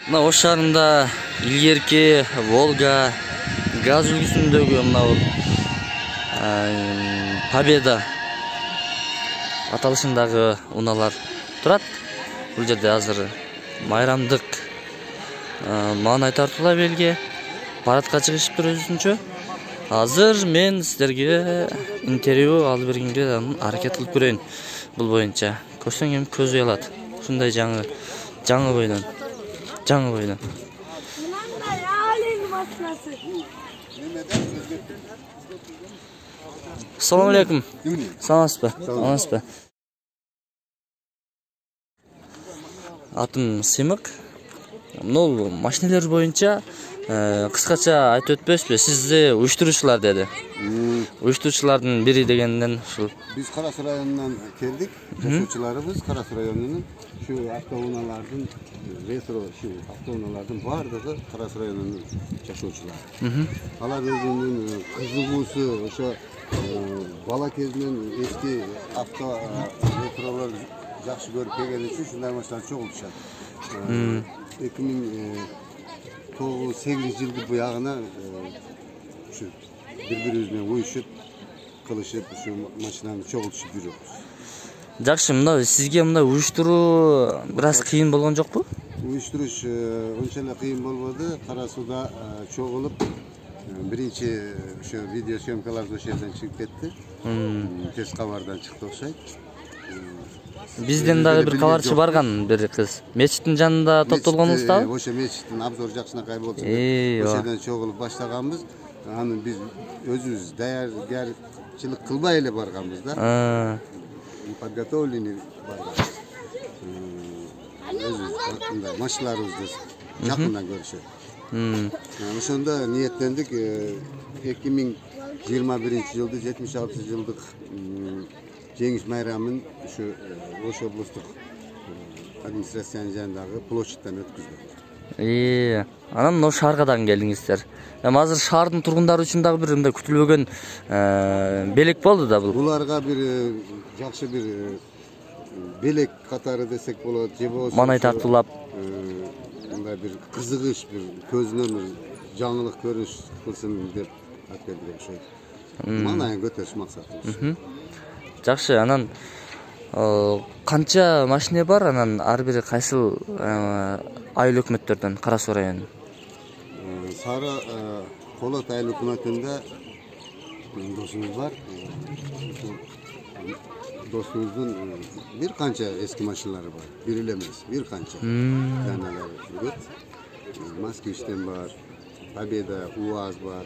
Мына Ош шаарында илгерки Волга газ үлгүсүндөгү мына Победа аталышындагы унаалар турат. Бул жерде азыр майрамдык маанай тартуулап элге парадка чыгышыптыр өзүнчө. Азыр мен сиздерге интервью алып бергенге аракет кылып көрөйүн. Бул боюнча көрсөң эми көз уялат. Ушундай жаңы бойдон. Assalamu alaikum. Саламатсызбы? Атым Сыймык. Мынул машинелер боюнча кыскача айтып өтпөйсүзбү? Сизди уюштуруучулар деди. Уюштуруучулардын бири дегенден ушул. Биз Карас районунан келдик. Жашоочуларыбыз Карас районунун şu автоунаалардын ретро şu автоунаалардын бардыгы Карас районунун жашоочулары. Алар өзүнүн кызыгуусу ошо бала кезинен эски авто ретролор жакшы көрүп келген үчүн ушундай машиналарды чогултушат. 2009-8 жылдын буягына ушу бири-бирибиз менен уюшуп кылышып ушу машинаны чогултушуп жүрөбүз. Жакшы, мына сизге мына уюштуруу бир аз кыйын болгон жокпу? Уюштуруш онча эле кыйын болбоду. Кара сууда чогулуп биринчи ошо видео съемкалар ошол жерден чыгып кетти. Тез кабардан чыкты окшойт. Бизден дагы бир кабарчы барган бир кыз. Мечиттин жанында топтолгонубуздабы? Ошо мечиттин обзор жакшынакай болчу. Ошол жерден чогулуп баштаганбыз. Аны биз өзүбүз даярчылык кылбай эле барганбыз да. Подготовленный барганбыз. Өзүбүз машиналарыбызды жакындан көрүшөт. Ошондо ниеттендик 2021 жылды 76 жылдык жеңиш майрамын ушу Ош облустук администрациянын жанындагы площадьтан өткүздүк. Анан мына шаарга дагы келдиңиздер. Эми азыр шаардын тургундары үчүн дагы бир мындай күтүлбөгөн белек болду да бул. Буларга бир жакшы бир белек катары десек болот, же болбосо маанай тартуулап мындай бир кызыгыч, бир көзүнөн бир жаңылык көрүш кылсын деп акелдик окшойт. Маанайын көтөрүш максатыбыз. Жакшы, анан канча машина бар? Анан ар бири кайсыл айыл өкмөттөрдөн Кара Суу району? Сары Колот айыл өкмөтүндө досумуз бар. Досумуздун бир канча эски машиналары бар. Бир эле эмес, бир канча. Жанагы жүрөт. Москвичтен бар, Победа, УАЗ бар.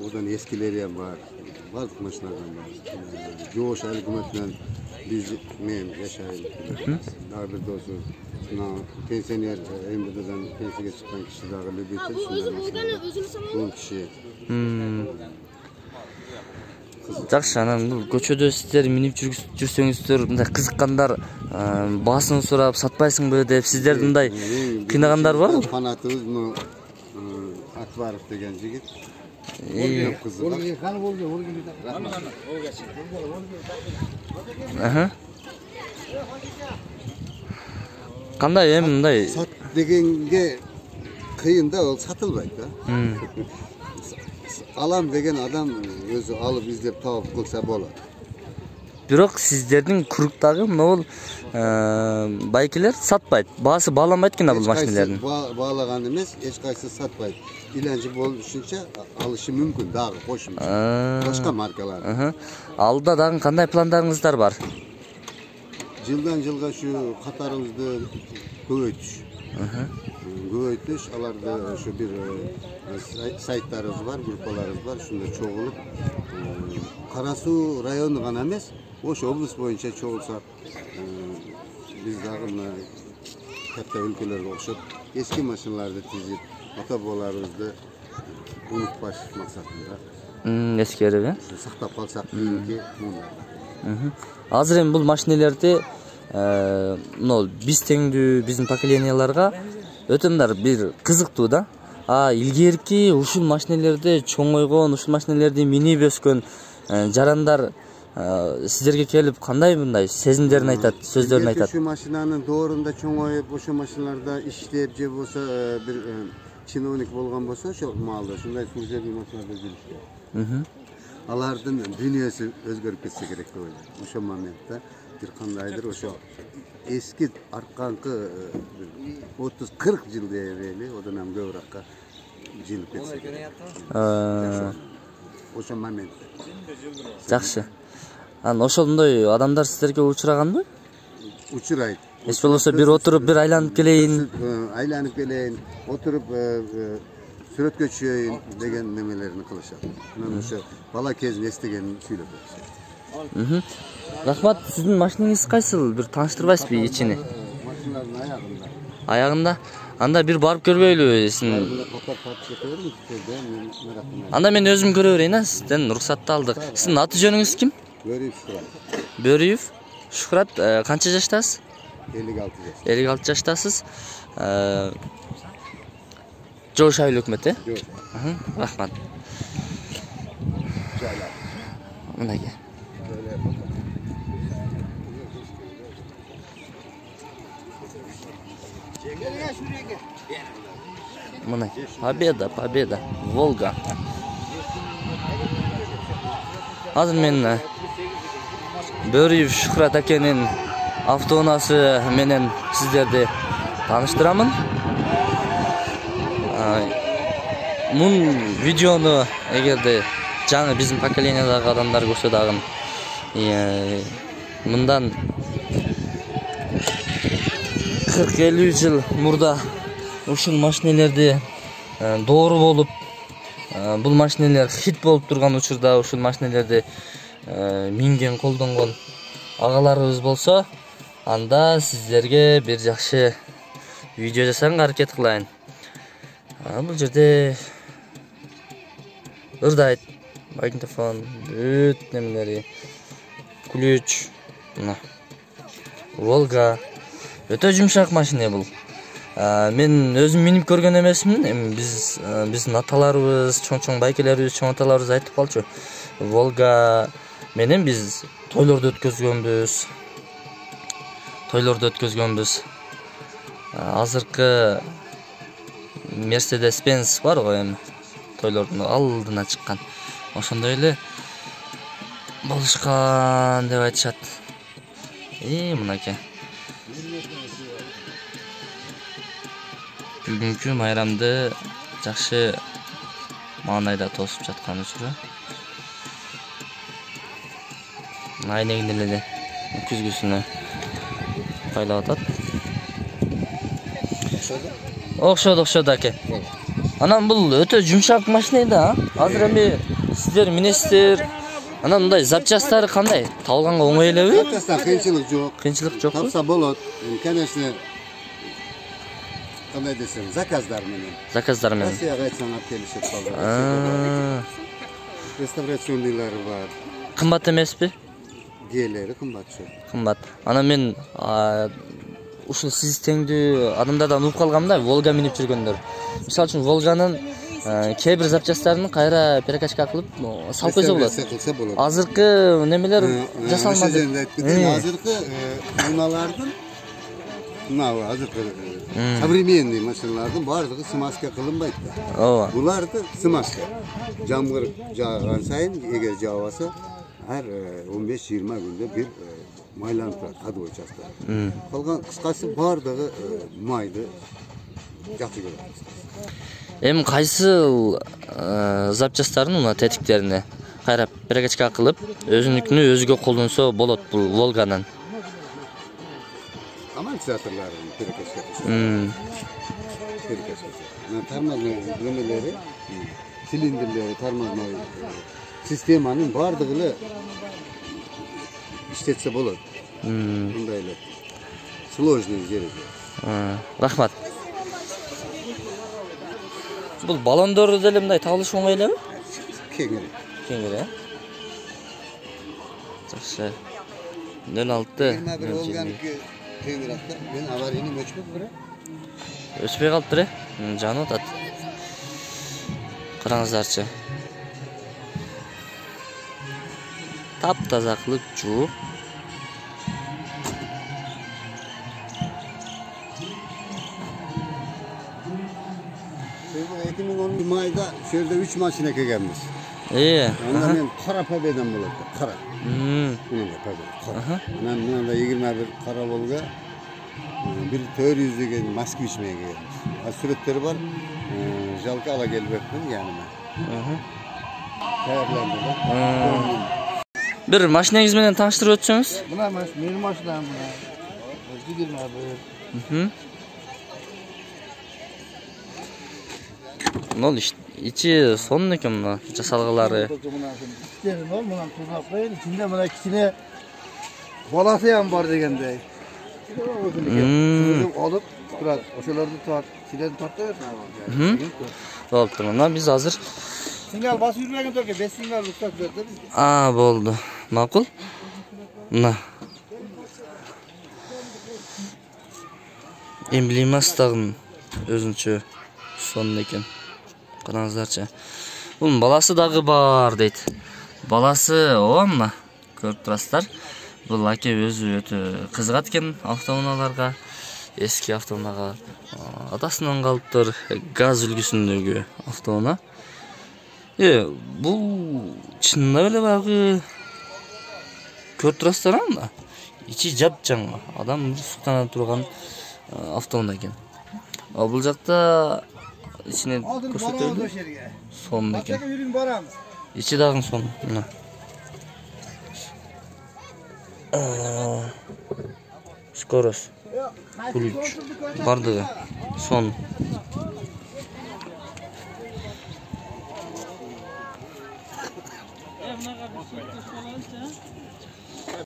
Одан эскилери бар. Бардык машиналардан бар. Жош айыл өкмөтүнөн мен жашайм. Дагы бир досубуз пенсионер МВДдан пенсияга чыккан киши дагы любитель. Бул киши. Жакшы, анан бул көчөдө сиздер минип жүрсөңүздөр, мындай кызыккандар баасын сурап, сатпайсыңбы деп сиздерди мындай кыйнагандар барбы? Фанатыбыз мына Акбаров деген жигит. Кандай эми мындай сат дегенге кыйын да, ол сатылбайт да. Алам деген адам өзү алып издеп таап кылса болот. Бирок сиздердин куруктагы могул байкелер сатпайт. Баасы бааланбайт экен бул машинелердин. Баалаган эмес, эч кайсы сатпайт. Иленчи болушунча алышы мүмкүн дагы кошумча. Башка маркалар. Алда дагы кандай пландарыңыздар бар? Жылдан жылга ушу катарыбызды көбөйтүш. Аларды ошо бир сайттарыбыз бар, группаларыбыз бар, ушунда чогулуп Кара Суу району гана эмес, Ош облус боюнча чогулсак, биз дагы мына катта өлкөлөргө окшоп эски машиналарды тизип, ата бабаларыбызды унутпаш максатында. Эскерип, сактап калсак кийинки муундар. Азыр эми бул машинелерди биз теңдүү биздин поколенияларга өтө мындай бир кызыктуу да. Илгерки ушул машинелерди чоңойгон, ушул машинелерди минип өскөн жарандар Сиздерге келип кандай мындай сезимдерин айтат, сөздөрүн айтат? Şu maşinanın doğrunda çoğayıp, o maşinalarda işleyip je bolsa bir чиновник болгон болсо, şu maалда şunday служебный maşinada жүрүшкөн. Alardın dünyası özgörüp ketсе керек деп ойлойм. Ошо моментте bir кандайдыр ошо eski arkankı 30-40 yıl deyeli, odan hem köbürakka jilip ketse керек. Ошо моментте. Жакшы. Ошондой адамдар сиздерге учураганбы? Учурайт. Эч болбосо bir отуруп, bir айланып келейин. Aylanıp geleyim, oturup сүрөткө түшөйүн деген немелерини кылышат. Мен ошо бала кезинде эстегенин сүйлөп беришет. Рахмат, сиздин машинеңиз кайсыл? Бир тааныштырбайсызбы ичини? Машиналардын аягында. Аягында? Анда бир барып көрбөйлүбү сиздин? Анда мен өзүм көрө берейин, сизден уруксатты алдык. Сиздин аты жөнүңүз ким? Börüyüp Şükran. Бөрүев. Шухрат, канча жаштасыз? 56 yaş. 56 жаштасыз. Жоо Шайлы өкмөт, э? Yok. Рахмат. Şöyle. Мынакей. Böyle yapalım. Мынакей. Победа, победа. Волга. Азыр мен Бөрүев Шухрат акенин автоунаасы менен сиздерди тааныштырамын. Мун видеону эгерде жаңы биздин поколениядагы адамдар көрсө дагы мындан 40-50 жыл мурда ушул машинелерди доору болуп, бул машинелер хит болуп турган учурда ушул машинелерди минген, колдонгон агаларыбыз болсо, анда сиздерге бир жакшы видео жасаганга аракет кылайын. Бул жерде ырдайт, магнитофон, бүт немелери, ключ, мына Волга. Өтө жумшак машина бул. Мен өзүм минип көргөн эмесмин. Эми биздин аталарыбыз, чоң байкелерибиз, чоң аталарыбыз айтып калчу. Волга менен биз тойлорду өткөзгөнбүз. Азыркы Mercedes-Benz бар го эми тойлордун алдына чыккан. Ошондой эле болушкан деп айтышат. Мынакей. Бүгүнкү майрамды жакшы маанайда тосуп жаткан учуру. Айнегин эле күзгүсүнө байлап атат. Окшоду аке. Анан бул өтө жумшак машина да. Азыр эми сиздер минесиздер. Анан мындай запчасттары кандай? Табылганга оңой элеби? Запчасттар кыйынчылык жок. Кыйынчылык жокпу? Тапса болот. Конечно, кандай десем, заказдар менен. Россияга айтсаң алып келишет балдар. Реставрационныйлары бар. Кымбат эмеспи? Диелери кымбат жок. Кымбат. Анан мен ушул сиз теңдүү адамдардан угуп калгам да, Волга минип жүргөндөр. Мисалы үчүн Волганын кээ бир запчасттарын кайра перекачка кылып салып койсо болот. Азыркы немелер жасалмады. Азыркы унаалардын азыркы современный машиналардын баардыгы смазка кылынбайт да. Ооба. Буларды смазка. Жамгыр жааган сайын эгер жаабаса, ар 15-20 күндө бир майланып турат, адой участкалар. Калган кыскасы баардыгы майды жакшы көрөт. Эми кайсыл запчасттарын мына тетиктерине кайра перекачка кылып, өзүнүкүнү өзүгө колдонсо болот бул Волганын. Амортизаторларын перекачка кылып. Тормозной немелери, цилиндрлери, тормозной системанын баардыгы эле иштетсе болот. Мындай эле сложный жери. Рахмат. Бул баллондорду деле мындай табылыш оңой элеби? Кеңири. Жакшы. 06. Мен аварийни өчпөп бара. Өчпөй калыптыр, жанып атат. Караңыздарчы. Taptaza qilib juvib. Bu 2010 mayda şu yerda 3 mashina kelganmiz. Onda men qora pabedan bo'ladi. Qora. Bunga pabe. Men bunda 21 qora Volga, bir 400 degan Moskvich men kelganmiz. Suratları var. Jalka ala gelibman yani men. Tayyorlandim. Bir mashinangiz bilan tanishtirib o'tsangiz? Buna mening mashinam buna. 21. Nol işte. İçi sonundan mı? Jasalgılari. İşte nol buna tuzak koyun. İçinde buna kichine balası ham bor degandek. Alıp turadi. O'shalarni tort, sizlarni tortaversin. Bo'libdi. Mana biz hozir Signal basib yurmagan to'ka, 5 signal ruxsat berdi bizga. bo'ldi. Ma'qul. Mana. Emblemasdag'in o'zincha son ekan. Qarangizlarcha. Bunun balası dağı var deydi. Balası o mu? Ko'rib turasizlar. Bu aka o'zi o'ta qiziqat ekan avtomobillarga, eski avtomobillarga. Adasından qalıptır gaz ulgusundagi avtomobil. Bu chinda öyle bağı ko'rib turasizlar mı? İçi jap-jang. Adam suqtanib turgan avtomobil ekan. Bu jakta içine ko'rsatildi. Son ekan. İçi dağın son. Mana. Skorost. Kuluç. Bardığı. Son.